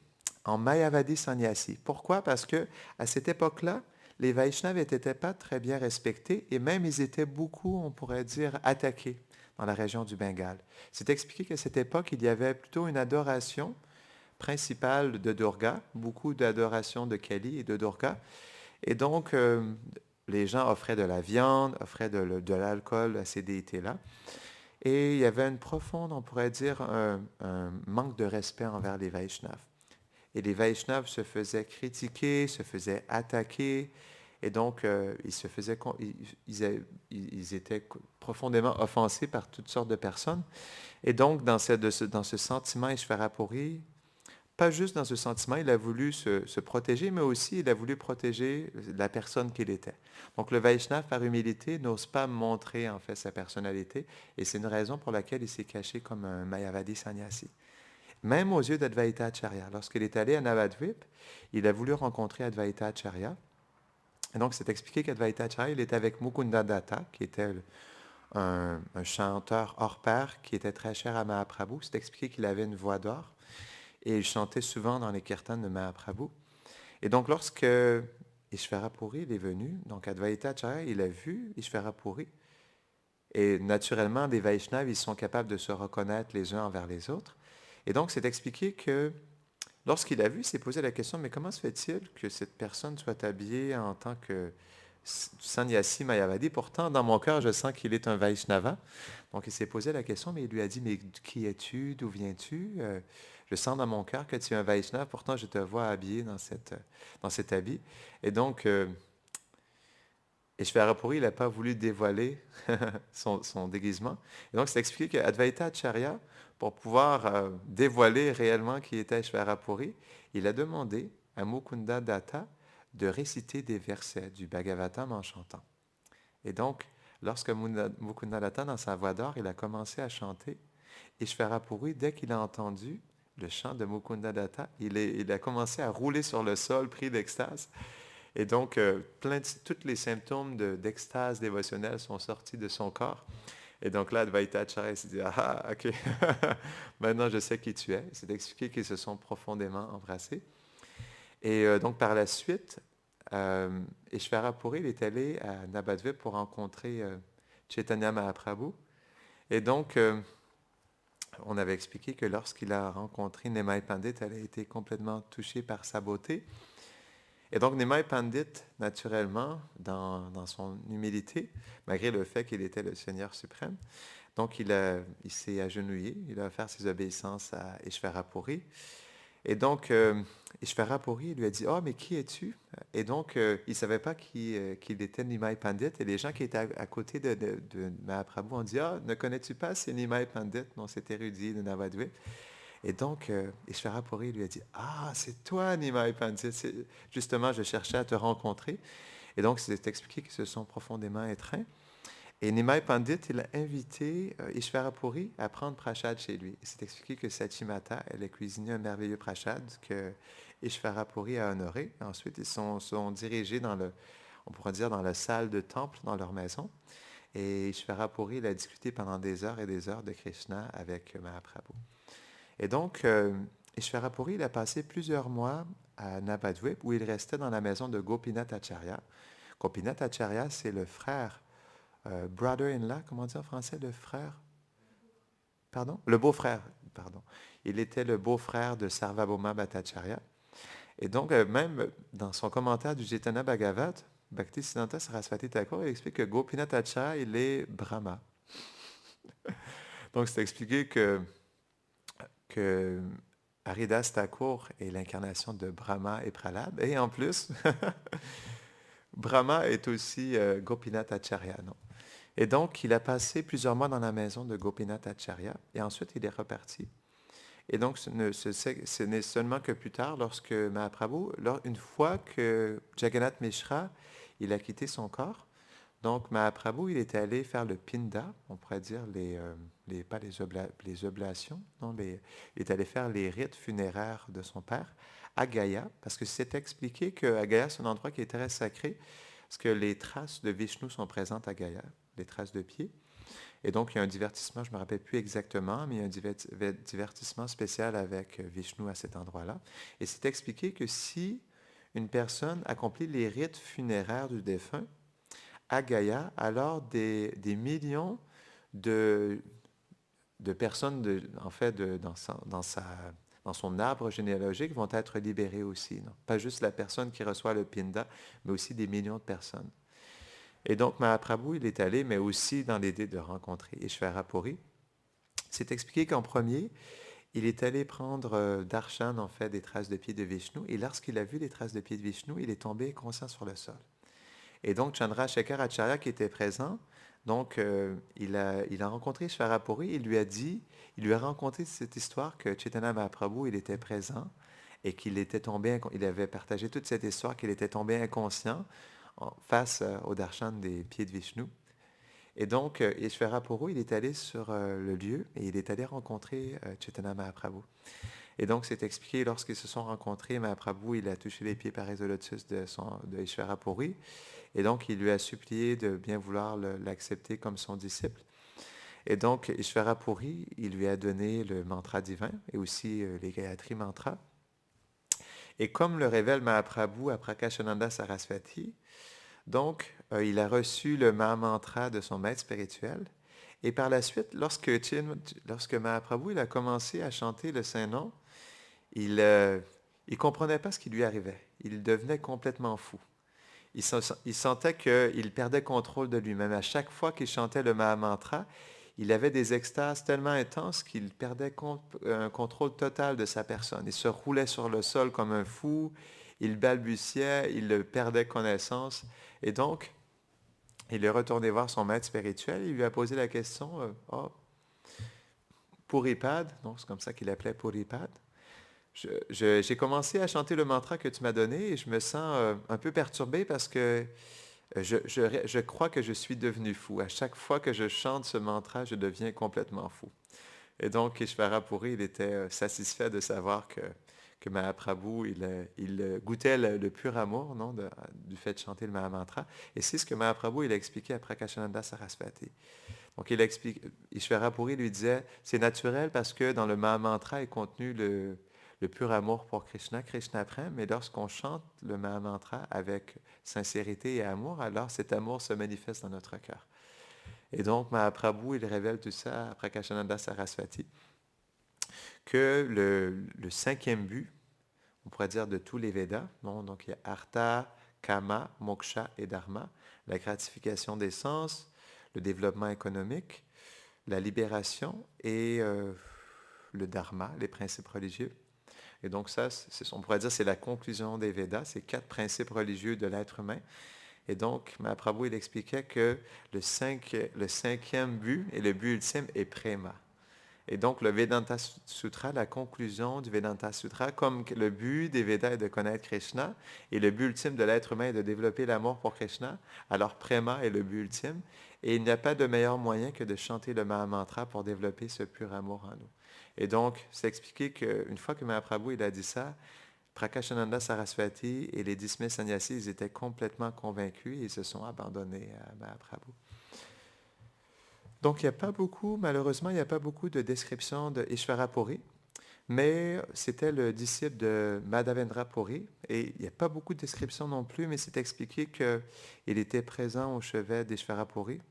en Mayavadi Sannyasi. Pourquoi? Parce que à cette époque-là, les Vaishnavas n'étaient pas très bien respectés et même ils étaient beaucoup, on pourrait dire, attaqués dans la région du Bengale. C'est expliqué qu'à cette époque, il y avait plutôt une adoration principale de Durga, beaucoup d'adoration de Kali et de Durga. Et donc, les gens offraient de la viande, offraient de l'alcool à ces déités-là. Et il y avait une profonde, on pourrait dire, un manque de respect envers les Vaishnavas. Et les Vaishnavas se faisaient critiquer, se faisaient attaquer, et donc ils étaient profondément offensés par toutes sortes de personnes. Et donc, dans ce sentiment Ishvara Puri, pas juste dans ce sentiment, il a voulu se protéger, mais aussi il a voulu protéger la personne qu'il était. Donc le Vaishnava, par humilité, n'ose pas montrer en fait sa personnalité, et c'est une raison pour laquelle il s'est caché comme un Mayavadi Sannyasi. Même aux yeux d'Advaita Acharya. Lorsqu'il est allé à Navadvip, il a voulu rencontrer Advaita Acharya. Et donc c'est expliqué qu'Advaita Acharya, il était avec Mukunda Datta, qui était un chanteur hors pair, qui était très cher à Mahaprabhu. C'est expliqué qu'il avait une voix d'or. Et il chantait souvent dans les kirtans de Mahaprabhu. Et donc, lorsque Ishvara Puri est venu, donc Advaita Acharya, il a vu Ishvara Puri. Et naturellement, les Vaishnavas, ils sont capables de se reconnaître les uns envers les autres. Et donc, c'est expliqué que lorsqu'il a vu, il s'est posé la question, mais comment se fait-il que cette personne soit habillée en tant que Sannyasi Mayavadi? Pourtant, dans mon cœur, je sens qu'il est un Vaishnava. Donc, il s'est posé la question, mais il lui a dit, mais qui es-tu? D'où viens-tu? Je sens dans mon cœur que tu es un Vaishnava, pourtant je te vois habillé dans cet habit. Et donc, Ishvarapuri, il n'a pas voulu dévoiler son déguisement. Et donc, c'est expliqué que Advaita Acharya, pour pouvoir dévoiler réellement qui était Ishvarapuri, il a demandé à Mukunda Datta de réciter des versets du Bhagavatam en chantant. Et donc, lorsque Mukunda Datta, dans sa voix d'or, il a commencé à chanter, Ishvarapuri, dès qu'il a entendu le chant de Mukunda Datta, il a commencé à rouler sur le sol, pris d'extase. Et donc, tous les symptômes d'extase dévotionnelle sont sortis de son corps. Et donc là, Advaita Acharya s'est dit, ah, ok, maintenant je sais qui tu es. C'est expliqué qu'ils se sont profondément embrassés. Et donc, par la suite, Ishvarapuri, il est allé à Navadvip pour rencontrer Chaitanya Mahaprabhu. Et donc, on avait expliqué que lorsqu'il a rencontré Nimai Pandit, elle a été complètement touchée par sa beauté. Et donc, Nimai Pandit, naturellement, dans son humilité, malgré le fait qu'il était le Seigneur suprême, donc il s'est agenouillé, il a offert ses obéissances à Ishvarapuri. Et donc, Ishvarapuri lui a dit, « Oh, mais qui es-tu? » Et donc, il ne savait pas qu'il était Nimai Pandit. Et les gens qui étaient à côté de Mahaprabhu ont dit, « Ah, ne connais-tu pas, c'est Nimai Pandit, non, cet érudit de Navadvip. » Et donc, Ishvarapuri lui a dit, « Ah, c'est toi, Nimai Pandit. Justement, je cherchais à te rencontrer. » Et donc, c'est expliqué qu'ils se sont profondément étreints. Et Nimai Pandit, il a invité Ishvarapuri à prendre prashad chez lui. C'est expliqué que Sachimata, elle a cuisiné un merveilleux prashad que Ishvarapuri a honoré. Ensuite, ils sont dirigés on pourrait dire, dans la salle de temple, dans leur maison. Et Ishvarapuri, il a discuté pendant des heures et des heures de Krishna avec Mahaprabhu. Et donc, Ishvarapuri, il a passé plusieurs mois à Navadvip, où il restait dans la maison de Gopinath Acharya. Gopinath Acharya, c'est le frère, brother-in-law, comment on dit en français, le frère? Pardon? Le beau-frère, pardon. Il était le beau-frère de Sarvabhauma Bhattacharya. Et donc, même dans son commentaire du Chaitanya Bhagavat, Bhaktisiddhanta Saraswati Thakur, il explique que Gopinath Acharya, il est Brahma. Donc, c'est expliqué que Haridas Thakur est l'incarnation de Brahma et Prahlad. Et en plus, Brahma est aussi Gopinath Acharya. Non? Et donc, il a passé plusieurs mois dans la maison de Gopinath Acharya. Et ensuite, il est reparti. Et donc, ce n'est seulement que plus tard, lorsque Mahaprabhu, une fois que Jagannath Mishra, il a quitté son corps, donc Mahaprabhu, il est allé faire le pinda, on pourrait dire pas les oblations, non, il est allé faire les rites funéraires de son père à Gaya, parce que c'est expliqué qu'à Gaya, c'est un endroit qui est très sacré, parce que les traces de Vishnu sont présentes à Gaya, les traces de pieds. Et donc, il y a un divertissement, je ne me rappelle plus exactement, mais il y a un divertissement spécial avec Vishnu à cet endroit-là. Et c'est expliqué que si une personne accomplit les rites funéraires du défunt à Gaya, alors des millions de personnes, en fait, dans son arbre généalogique vont être libérées aussi. Non? Pas juste la personne qui reçoit le pinda, mais aussi des millions de personnes. Et donc, Mahaprabhu, il est allé, mais aussi dans l'idée de rencontrer Ishvarapuri. C'est expliqué qu'en premier, il est allé prendre darshan, en fait, des traces de pieds de Vishnu. Et lorsqu'il a vu les traces de pieds de Vishnu, il est tombé conscient sur le sol. Et donc, Chandrasekhar Acharya, qui était présent, donc, il a rencontré Ishvarapuri, il lui a raconté cette histoire que Chaitanya Mahaprabhu, il était présent et qu'il était tombé, il avait partagé toute cette histoire, qu'il était tombé inconscient face au darshan des pieds de Vishnu. Et donc, Ishvarapuri, il est allé sur le lieu et il est allé rencontrer Chaitanya Mahaprabhu. Et donc, c'est expliqué, lorsqu'ils se sont rencontrés, Mahaprabhu, il a touché les pieds par le lotus de Ishvarapuri. Et donc, il lui a supplié de bien vouloir l'accepter comme son disciple. Et donc, Ishvarapuri, il lui a donné le mantra divin et aussi les Gayatri mantras. Et comme le révèle Mahaprabhu à Prakashananda Saraswati, donc, il a reçu le Mahamantra de son maître spirituel. Et par la suite, lorsque Mahaprabhu il a commencé à chanter le Saint-Nom, il ne comprenait pas ce qui lui arrivait. Il devenait complètement fou. Il sentait qu'il perdait contrôle de lui-même. À chaque fois qu'il chantait le Mahamantra, il avait des extases tellement intenses qu'il perdait un contrôle total de sa personne. Il se roulait sur le sol comme un fou, il balbutiait, il perdait connaissance. Et donc, Il est retourné voir son maître spirituel. Il lui a posé la question, oh, Puripad, donc c'est comme ça qu'il appelait Puripad. J'ai commencé à chanter le mantra que tu m'as donné et je me sens un peu perturbé parce que je crois que je suis devenu fou. À chaque fois que je chante ce mantra, je deviens complètement fou. Et donc, Ishvara Puri, il était satisfait de savoir que Mahaprabhu, il goûtait le pur amour, non, du fait de chanter le Mahamantra. Et c'est ce que Mahaprabhu, il a expliqué à Prakashananda Sarasvati. Donc, il explique, Ishvara Puri lui disait, c'est naturel parce que dans le Mahamantra est contenu le pur amour pour Krishna. Krishna prend, mais lorsqu'on chante le Mahamantra avec sincérité et amour, alors cet amour se manifeste dans notre cœur. Et donc, Mahaprabhu, il révèle tout ça à Prakashananda Sarasvati, que le cinquième but, on pourrait dire de tous les Védas, non? Donc il y a Artha, Kama, Moksha et Dharma, la gratification des sens, le développement économique, la libération et le Dharma, les principes religieux. Et donc ça, on pourrait dire c'est la conclusion des Védas, ces 4 principes religieux de l'être humain. Et donc, Mahaprabhu, il expliquait que le cinquième but et le but ultime est Prema. Et donc, le Vedanta Sutra, la conclusion du Vedanta Sutra, comme le but des Védas est de connaître Krishna, et le but ultime de l'être humain est de développer l'amour pour Krishna, alors Prema est le but ultime, et il n'y a pas de meilleur moyen que de chanter le Mahamantra pour développer ce pur amour en nous. Et donc, c'est expliqué qu'une fois que Mahaprabhu il a dit ça, Prakashananda Sarasvati et les 10 000 sannyasis, ils étaient complètement convaincus et ils se sont abandonnés à Mahaprabhu. Donc, il n'y a pas beaucoup, malheureusement, il n'y a pas beaucoup de descriptions de Ishvara Puri, mais c'était le disciple de Madhavendra Puri, et il n'y a pas beaucoup de descriptions non plus, mais c'est expliqué qu'il était présent au chevet d'Ishvara Puri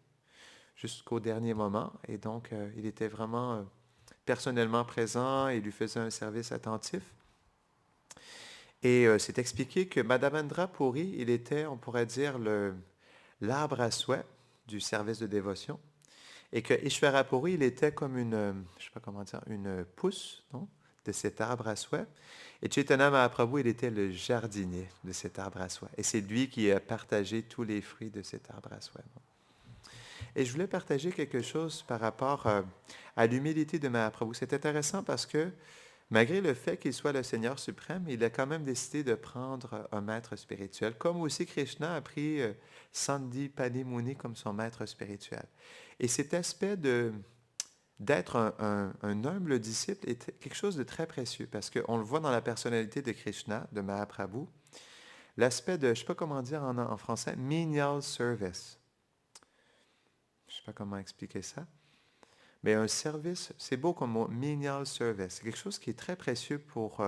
jusqu'au dernier moment, et donc il était vraiment personnellement présent et lui faisait un service attentif. Et c'est expliqué que Madhavendra Puri, il était, on pourrait dire, l'arbre à souhait du service de dévotion. Et que Ishvara Puri, il était comme je sais pas comment dire, une pousse, non, de cet arbre à souhait. Et Chaitanya Mahaprabhu, il était le jardinier de cet arbre à souhait. Et c'est lui qui a partagé tous les fruits de cet arbre à souhait. Et je voulais partager quelque chose par rapport à l'humilité de Mahaprabhu. C'est intéressant parce que malgré le fait qu'il soit le Seigneur suprême, il a quand même décidé de prendre un maître spirituel, comme aussi Krishna a pris Sandipani Muni comme son maître spirituel. Et cet aspect d'être un humble disciple est quelque chose de très précieux, parce qu'on le voit dans la personnalité de Krishna, de Mahaprabhu, l'aspect de, je ne sais pas comment dire en français, menial service. Je ne sais pas comment expliquer ça. Mais un service, c'est beau comme mot, menial service. C'est quelque chose qui est très précieux pour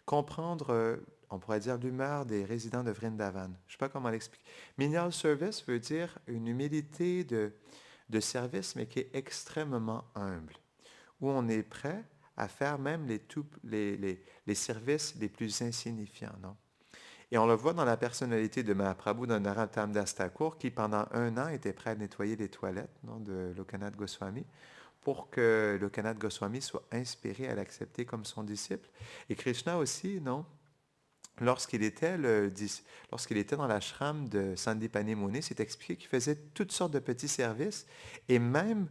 comprendre, on pourrait dire, l'humeur des résidents de Vrindavan. Je ne sais pas comment l'expliquer. Menial service veut dire une humilité de service, mais qui est extrêmement humble, où on est prêt à faire même les services les plus insignifiants, non? Et on le voit dans la personnalité de Mahaprabhu, de Narottam Das Thakur, qui pendant 1 an était prêt à nettoyer les toilettes, non, de Lokanath Goswami, pour que Lokanath Goswami soit inspiré à l'accepter comme son disciple. Et Krishna aussi, non? Lorsqu'il était dans l'ashram de Sandipani Muni, c'est expliqué qu'il faisait toutes sortes de petits services, et même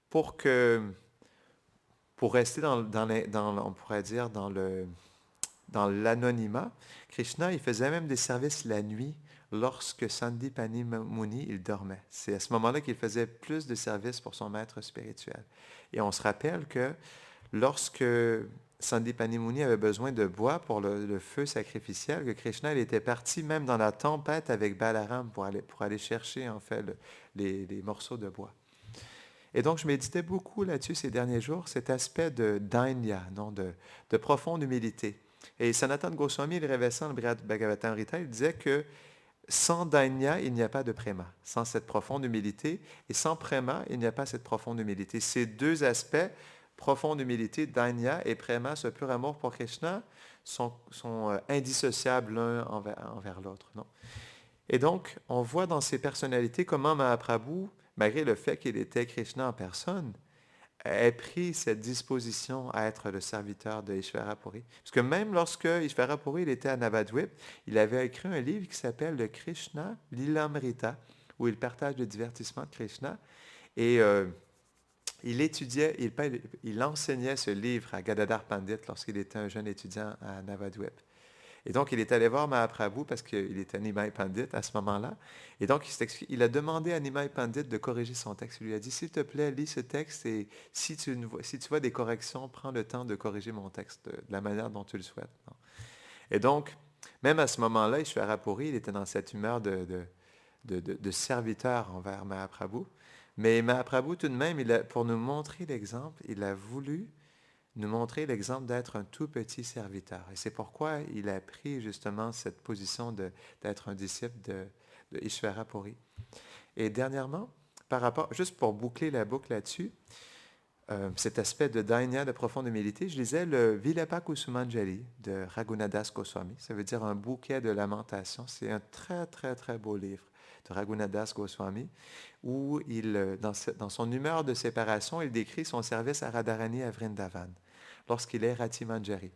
pour rester on pourrait dire, dans l'anonymat, Krishna, il faisait même des services la nuit lorsque Sandipani Muni, il dormait. C'est à ce moment-là qu'il faisait plus de services pour son maître spirituel. Et on se rappelle que lorsque Sandipani Muni avait besoin de bois pour le feu sacrificiel, que Krishna, il était parti même dans la tempête avec Balaram pour aller chercher en fait les morceaux de bois. Et donc, je méditais beaucoup là-dessus ces derniers jours, cet aspect de dainya, non, de profonde humilité. Et Sanatana Goswami, il révèle ça dans le Bhagavatamrita, il disait que sans dainya, il n'y a pas de préma, sans cette profonde humilité, et sans préma, il n'y a pas cette profonde humilité. Ces 2 aspects, profonde humilité, dainya et préma, ce pur amour pour Krishna, sont indissociables l'un envers l'autre, non? Et donc, on voit dans ces personnalités comment Mahaprabhu, malgré le fait qu'il était Krishna en personne, a pris cette disposition à être le serviteur de Ishvara Puri. Parce que même lorsque Ishvara Puri il était à Navadvip, il avait écrit un livre qui s'appelle le Krishna Lilamrita, où il partage le divertissement de Krishna. Et il enseignait ce livre à Gadadhar Pandit lorsqu'il était un jeune étudiant à Navadvip. Et donc, il est allé voir Mahaprabhu parce qu'il était Nimai Pandit à ce moment-là. Et donc, il a demandé à Nimai Pandit de corriger son texte. Il lui a dit, s'il te plaît, lis ce texte et si tu vois des corrections, prends le temps de corriger mon texte de la manière dont tu le souhaites. Non? Et donc, même à ce moment-là, Ishvara Puri, il était dans cette humeur de serviteur envers Mahaprabhu. Mais Mahaprabhu, tout de même, pour nous montrer l'exemple, il a voulu nous montrer l'exemple d'être un tout petit serviteur. Et c'est pourquoi il a pris justement cette position d'être un disciple de Ishvara Puri. Et dernièrement, juste pour boucler la boucle là-dessus, cet aspect de Dainya, de profonde humilité, je lisais le Vilapa Kusumanjali de Raghunadas Goswami. Ça veut dire un bouquet de lamentation. C'est un très, très, très beau livre de Raghunadas Goswami, où dans son humeur de séparation, il décrit son service à Radharani à Vrindavan, lorsqu'il est Rati Manjari.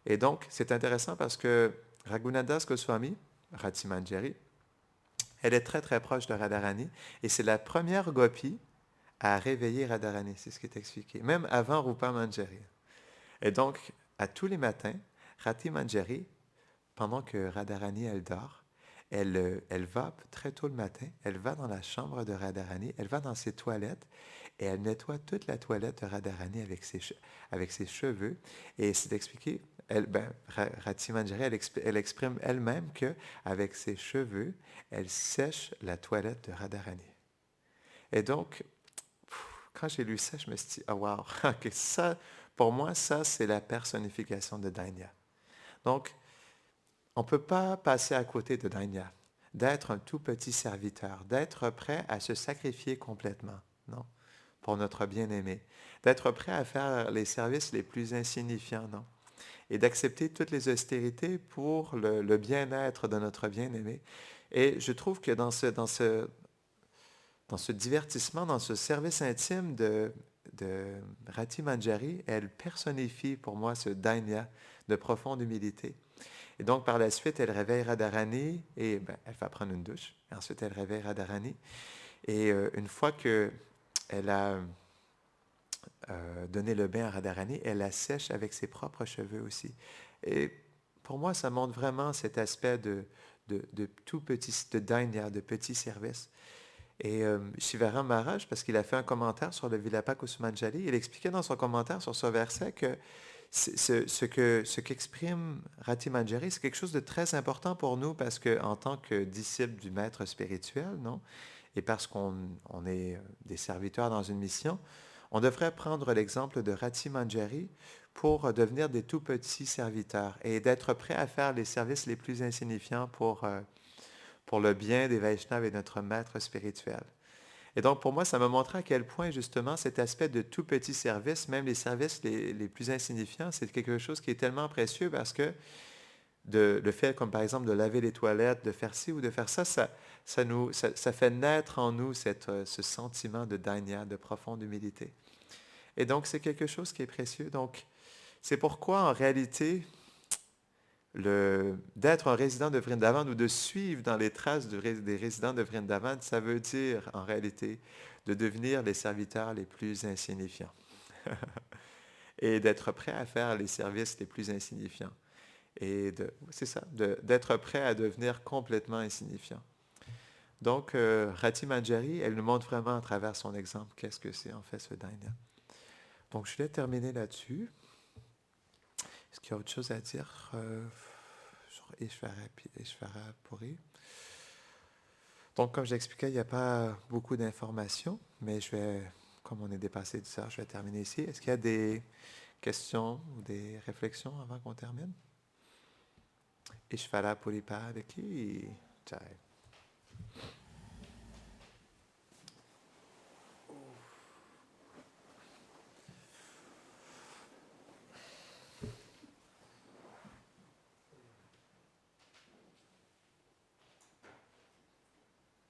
Et donc, c'est intéressant parce que Raghunadas Goswami, Rati Manjari, elle est très, très proche de Radharani, et c'est la première gopi à réveiller Radharani, c'est ce qui est expliqué, même avant Rupa Manjari. Et donc, à tous les matins, Rati Manjari, pendant que Radharani, elle dort, elle va très tôt le matin, elle va dans la chambre de Radharani, elle va dans ses toilettes et elle nettoie toute la toilette de Radharani avec ses cheveux. Et c'est expliqué, Rati Manjari, elle exprime elle-même qu'avec ses cheveux, elle sèche la toilette de Radharani. Et donc, quand j'ai lu ça, je me suis dit, oh wow, okay, ça, pour moi, ça, c'est la personnification de Dainya. Donc, on ne peut pas passer à côté de Dainya, d'être un tout petit serviteur, d'être prêt à se sacrifier complètement, non, pour notre bien-aimé, d'être prêt à faire les services les plus insignifiants, non, et d'accepter toutes les austérités pour le bien-être de notre bien-aimé. Et je trouve que dans ce divertissement, dans ce service intime de Rati Manjari, elle personnifie pour moi ce Dainya de profonde humilité. Et donc, par la suite, elle réveille Radharani et elle va prendre une douche. Et ensuite, elle réveille Radharani. Et une fois qu'elle a donné le bain à Radharani, elle la sèche avec ses propres cheveux aussi. Et pour moi, ça montre vraiment cet aspect de tout petit, de Dainya, de petit service. Et Shivaram Maharaj, parce qu'il a fait un commentaire sur le Vilapa Kusumanjali, il expliquait dans son commentaire sur ce verset que ce qu'exprime Rati Manjari, c'est quelque chose de très important pour nous parce qu'en tant que disciples du maître spirituel, non? Et parce qu'on est des serviteurs dans une mission, on devrait prendre l'exemple de Rati Manjari pour devenir des tout petits serviteurs et d'être prêts à faire les services les plus insignifiants pour le bien des Vaishnavas et de notre maître spirituel. Et donc, pour moi, ça m'a montré à quel point, justement, cet aspect de tout petit service, même les services les plus insignifiants, c'est quelque chose qui est tellement précieux parce que le fait, comme par exemple, de laver les toilettes, de faire ci ou de faire ça, ça fait naître en nous ce sentiment de dainya, de profonde humilité. Et donc, c'est quelque chose qui est précieux. Donc, c'est pourquoi, en réalité, d'être un résident de Vrindavan ou de suivre dans les traces des résidents de Vrindavan, ça veut dire en réalité de devenir les serviteurs les plus insignifiants et d'être prêt à faire les services les plus insignifiants. Et c'est ça, d'être prêt à devenir complètement insignifiant. Donc, Rati Manjari, elle nous montre vraiment à travers son exemple qu'est-ce que c'est en fait ce dainya. Donc, je vais terminer là-dessus. Est-ce qu'il y a autre chose à dire sur Ishvara Puri? Donc, comme j'expliquais, il n'y a pas beaucoup d'informations, mais comme on est dépassé du ça, je vais terminer ici. Est-ce qu'il y a des questions ou des réflexions avant qu'on termine? Ishvara Puri Padaki. Jai.